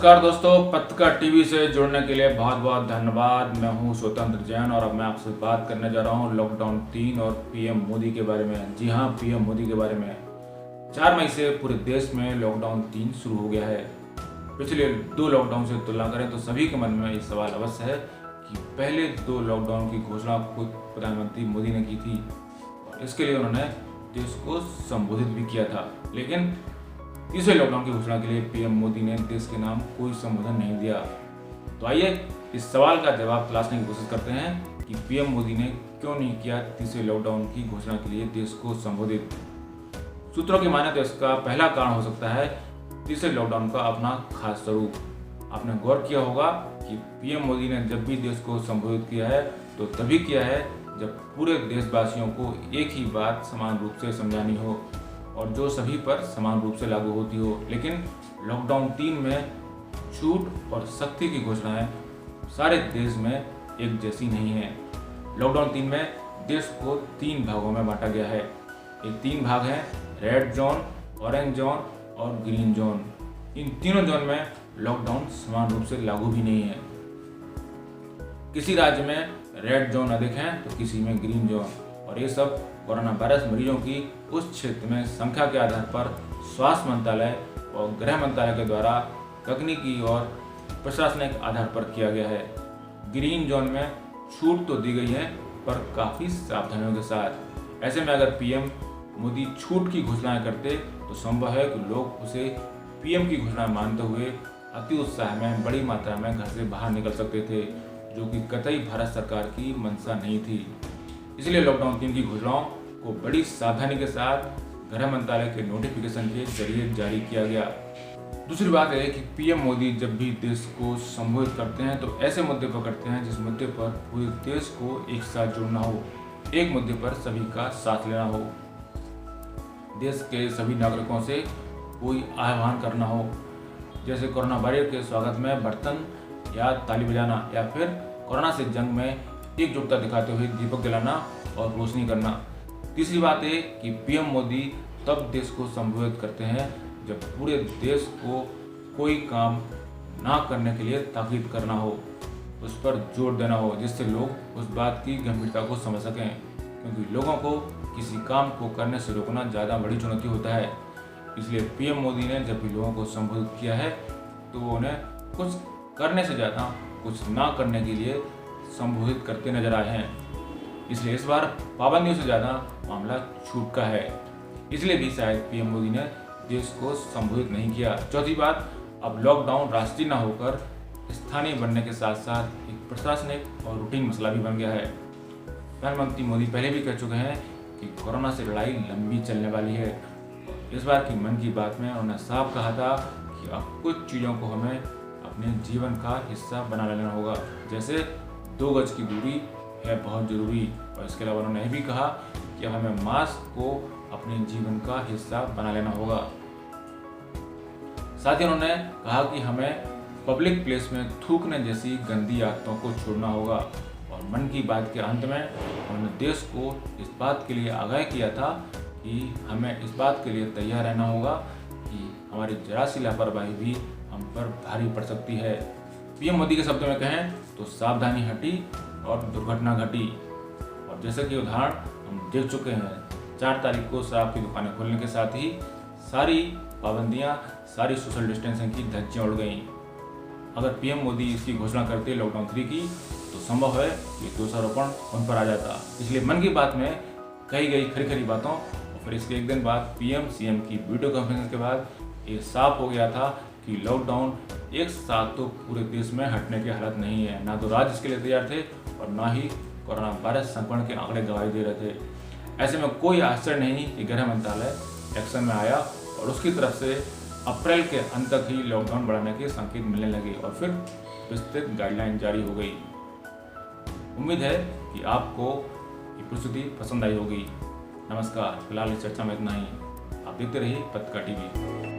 नमस्कार दोस्तों, पत्रकार टीवी से जुड़ने के लिए बहुत बहुत धन्यवाद। मैं हूं स्वतंत्र जैन और अब मैं आपसे बात करने जा रहा हूं लॉकडाउन 3 और पीएम मोदी के बारे में। जी हां, पीएम मोदी के बारे में। 4 मई से पूरे देश में लॉकडाउन 3 शुरू हो गया है। पिछले 2 लॉकडाउन से तुलना करें तो सभी के मन में ये सवाल अवश्य है कि पहले 2 लॉकडाउन की घोषणा खुद प्रधानमंत्री मोदी ने की थी और इसके लिए उन्होंने देश को संबोधित भी किया था, लेकिन तीसरे लॉकडाउन की घोषणा के लिए पीएम मोदी ने देश के नाम कोई संबोधन नहीं दिया। तो आइए इस सवाल का जवाब तलाशने की कोशिश करते हैं कि पीएम मोदी ने क्यों नहीं किया तीसरे लॉकडाउन की घोषणा के लिए देश को संबोधित। सूत्रों की माने तो इसका पहला कारण हो सकता है तीसरे लॉकडाउन का अपना खास स्वरूप। आपने गौर किया होगा कि पीएम मोदी ने जब भी देश को संबोधित किया है तो तभी किया है जब पूरे देशवासियों को एक ही बात समान रूप से समझानी हो और जो सभी पर समान रूप से लागू होती हो। लेकिन लॉकडाउन 3 में छूट और सख्ती की घोषणाएं सारे देश में एक जैसी नहीं है। लॉकडाउन 3 में देश को 3 भागों में बांटा गया है। ये 3 भाग हैं, रेड जोन, ऑरेंज जोन और ग्रीन जोन। इन तीनों जोन में लॉकडाउन समान रूप से लागू भी नहीं है। किसी राज्य में रेड जोन अधिक है तो किसी में ग्रीन जोन, और ये सब कोरोना वायरस मरीजों की उस क्षेत्र में संख्या के आधार पर स्वास्थ्य मंत्रालय और गृह मंत्रालय के द्वारा तकनीकी और प्रशासनिक आधार पर किया गया है। ग्रीन जोन में छूट तो दी गई है पर काफ़ी सावधानियों के साथ। ऐसे में अगर पीएम मोदी छूट की घोषणाएं करते तो संभव है कि लोग उसे पीएम की घोषणा मानते हुए अति उत्साह में बड़ी मात्रा में घर से बाहर निकल सकते थे, जो कि कतई भारत सरकार की मंशा नहीं थी। इसलिए लॉकडाउन 3 की घोषणाओं को बड़ी सावधानी के साथ गृह मंत्रालय के नोटिफिकेशन के जरिए जारी किया गया। दूसरी बात है कि पीएम मोदी जब भी देश को संबोधित करते हैं तो ऐसे मुद्दे पर करते हैं जिस मुद्दे पर पूरे देश को एक साथ जुड़ना हो, एक मुद्दे पर सभी का साथ लेना हो, देश के सभी नागरिकों से कोई आह्वान करना हो, जैसे कोरोना वॉरियर के स्वागत में बर्तन या ताली बजाना, या फिर कोरोना से जंग में एकजुटता दिखाते हुए दीपक जलाना और रोशनी करना। तीसरी बात है कि पीएम मोदी तब देश को संबोधित करते हैं जब पूरे देश को कोई काम ना करने के लिए ताकीद करना हो, उस पर जोर देना हो, जिससे लोग उस बात की गंभीरता को समझ सकें, क्योंकि लोगों को किसी काम को करने से रोकना ज़्यादा बड़ी चुनौती होता है। इसलिए पीएम मोदी ने जब भी लोगों को संबोधित किया है तो वो उन्हें कुछ करने से ज़्यादा कुछ ना करने के लिए संबोधित करते नजर आए हैं। इसलिए इस बार पाबंदियों से ज़्यादा मामला छूट का है, इसलिए भी शायद पीएम मोदी ने देश को संबोधित नहीं किया। चौथी बात, अब लॉकडाउन राष्ट्रीय न होकर स्थानीय बनने के साथ साथ एक प्रशासनिक और रूटीन मसला भी बन गया है। प्रधानमंत्री मोदी पहले भी कह चुके हैं कि कोरोना से लड़ाई लंबी चलने वाली है। इस बार की मन की बात में उन्होंने साफ कहा था कि अब कुछ चीज़ों को हमें अपने जीवन का हिस्सा बना लेना होगा, जैसे 2 गज की दूरी है बहुत ज़रूरी, और इसके अलावा उन्होंने यह भी कहा कि अब हमें मास्क को अपने जीवन का हिस्सा बना लेना होगा। साथ ही उन्होंने कहा कि हमें पब्लिक प्लेस में थूकने जैसी गंदी आदतों को छोड़ना होगा। और मन की बात के अंत में उन्होंने देश को इस बात के लिए आगाह किया था कि हमें इस बात के लिए तैयार रहना होगा कि हमारी जरा सी लापरवाही भी हम पर भारी पड़ सकती है। पीएम मोदी के शब्दों में कहें तो सावधानी हटी और दुर्घटना घटी। और जैसे कि उदाहरण हम देख चुके हैं, 4 तारीख को शराब की दुकानें खोलने के साथ ही सारी पाबंदियां, सारी सोशल डिस्टेंसिंग की धज्जियां उड़ गईं। अगर पीएम मोदी इसकी घोषणा करते लॉकडाउन 3 की तो संभव है कि दोषारोपण उन पर आ जाता। इसलिए मन की बात में कही गई खरी खरी बातों और फिर इसके एक दिन बाद पीएम सीएम की वीडियो कॉन्फ्रेंस के बाद ये साफ हो गया था कि लॉकडाउन एक साथ तो पूरे देश में हटने की हालत नहीं है। ना तो राज्य इसके लिए तैयार थे और ना ही कोरोना वायरस संक्रमण के आंकड़े गवाही दे रहे थे। ऐसे में कोई आश्चर्य नहीं कि गृह मंत्रालय एक्शन में आया और उसकी तरफ से अप्रैल के अंत तक ही लॉकडाउन बढ़ाने के संकेत मिलने लगे और फिर विस्तृत गाइडलाइन जारी हो गई। उम्मीद है कि आपको ये प्रस्तुति पसंद आई होगी। नमस्कार, फिलहाल इस चर्चा में इतना ही। आप देखते रहिए पत्रकार टीवी।